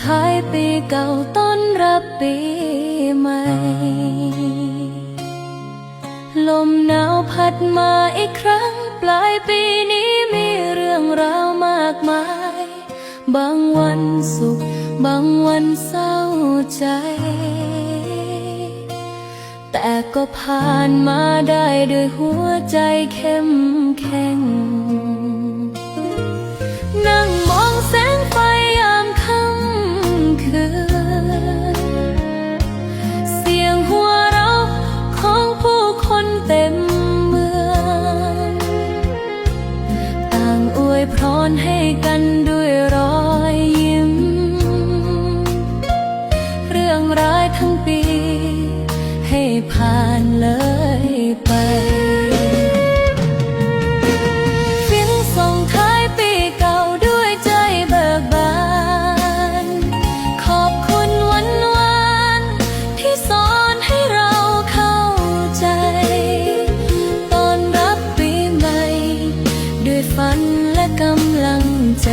ท้ายปีเก่าต้อนรับปีใหม่ลมหนาวพัดมาอีกครั้งปลายปีนี้มีเรื่องราวมากมายบางวันสุขบางวันเศร้าใจแต่ก็ผ่านมาได้ด้วยหัวใจเข้มแข็งนั่งมองแสงไฟยามค่ำคืนเสียงหัวเราะของผู้คนเต็มเมืองต่างอวยพรให้กันด้วยรอยยิ้มเรื่องร้ายทั้งปีให้ผ่านเลยไปฟินส่งท้ายปีเก่าด้วยใจเบิกบานขอบคุณวันวานที่สอนให้เราเข้าใจต้อนรับปีใหม่ด้วยฝันและกำลังใจ